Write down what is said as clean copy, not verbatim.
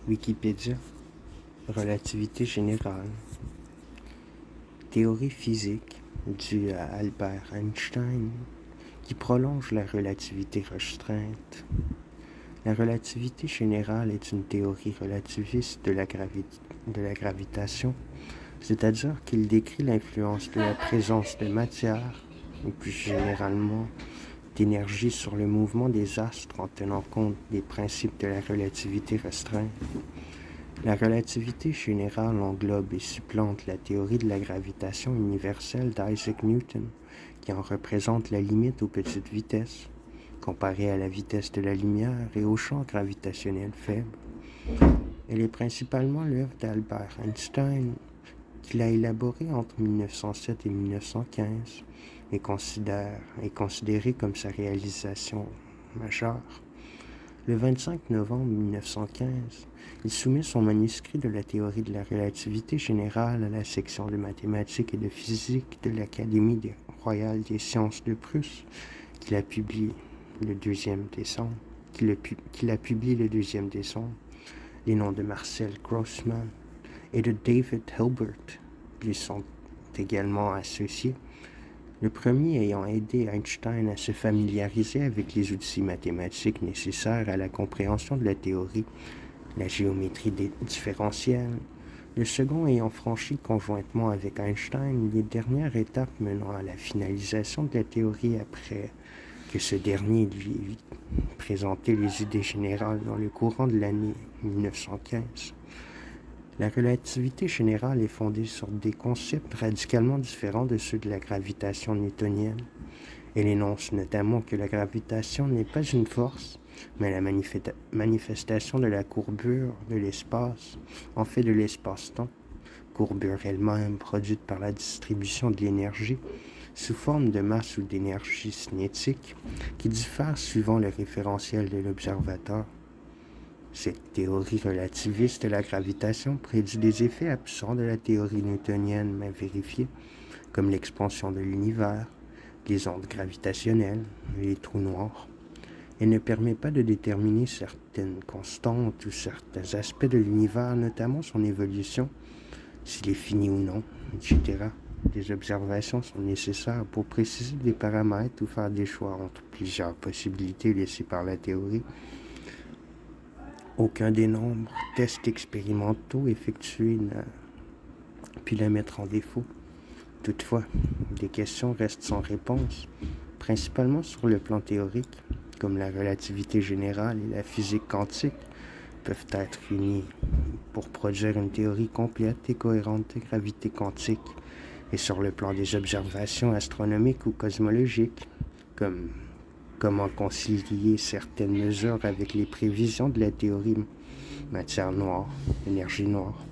Wikipédia. Relativité générale. Théorie physique due à Albert Einstein qui prolonge la relativité restreinte. La relativité générale est une théorie relativiste de la gravitation, c'est-à-dire qu'il décrit l'influence de la présence de matière, et plus généralement d'énergie sur le mouvement des astres en tenant compte des principes de la relativité restreinte. La relativité générale englobe et supplante la théorie de la gravitation universelle d'Isaac Newton, qui en représente la limite aux petites vitesses, comparée à la vitesse de la lumière et au champ gravitationnel faible. Elle est principalement l'œuvre d'Albert Einstein, qu'il a élaborée entre 1907 et 1915, et est considérée comme sa réalisation majeure. Le 25 novembre 1915, il soumet son manuscrit de la théorie de la relativité générale à la section de mathématiques et de physique de l'Académie royale des sciences de Prusse, qu'il a publié le 2 décembre. Les noms de Marcel Grossman et de David Hilbert lui sont également associés. Le premier ayant aidé Einstein à se familiariser avec les outils mathématiques nécessaires à la compréhension de la théorie, la géométrie différentielle. Le second ayant franchi conjointement avec Einstein les dernières étapes menant à la finalisation de la théorie après que ce dernier lui ait présenté les idées générales dans le courant de l'année 1915. La relativité générale est fondée sur des concepts radicalement différents de ceux de la gravitation newtonienne. Elle énonce notamment que la gravitation n'est pas une force, mais la manifestation de la courbure de l'espace, en fait de l'espace-temps, courbure elle-même produite par la distribution de l'énergie sous forme de masse ou d'énergie cinétique qui diffère suivant le référentiel de l'observateur. Cette théorie relativiste de la gravitation prédit des effets absents de la théorie newtonienne mais vérifiés, comme l'expansion de l'univers, les ondes gravitationnelles et les trous noirs. Elle ne permet pas de déterminer certaines constantes ou certains aspects de l'univers, notamment son évolution, s'il est fini ou non, etc. Des observations sont nécessaires pour préciser des paramètres ou faire des choix entre plusieurs possibilités laissées par la théorie. Aucun des nombres tests expérimentaux effectués n'a pu la mettre en défaut. Toutefois, des questions restent sans réponse, principalement sur le plan théorique, comme la relativité générale et la physique quantique peuvent être unies pour produire une théorie complète et cohérente de gravité quantique, et sur le plan des observations astronomiques ou cosmologiques, comme comment concilier certaines mesures avec les prévisions de la théorie matière noire, énergie noire.